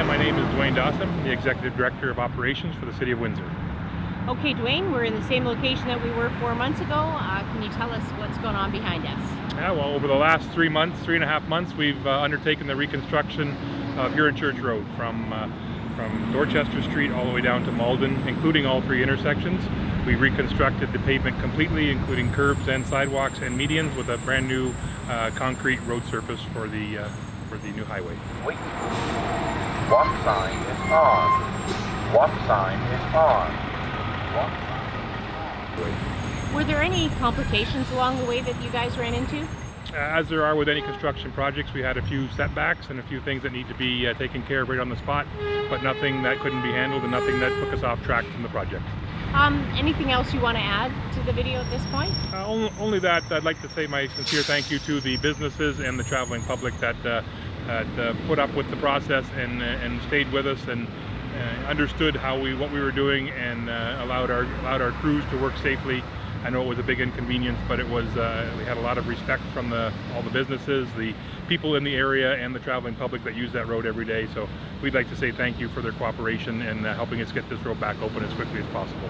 Hi, my name is Dwayne Dawson, the Executive Director of Operations for the City of Windsor. Okay, Dwayne, we're in the same location that we were 4 months ago. Can you tell us what's going on behind us? Yeah, well, over the last 3.5 months, we've undertaken the reconstruction of Huron Church Road from Dorchester Street all the way down to Malden, including all 3 intersections. We've reconstructed the pavement completely, including curbs and sidewalks and medians, with a brand new concrete road surface for the new highway. Wait. Walk sign is on. Walk sign is on. Walk sign is on. Were there any complications along the way that you guys ran into? As there are with any construction projects, we had a few setbacks and a few things that need to be taken care of right on the spot, but nothing that couldn't be handled and nothing that took us off track from the project. Anything else you want to add to the video at this point? Only that I'd like to say my sincere thank you to the businesses and the traveling public that put up with the process and stayed with us and understood what we were doing and allowed our crews to work safely. I know it was a big inconvenience, but it was we had a lot of respect from all the businesses, the people in the area, and the traveling public that use that road every day. So we'd like to say thank you for their cooperation and helping us get this road back open as quickly as possible.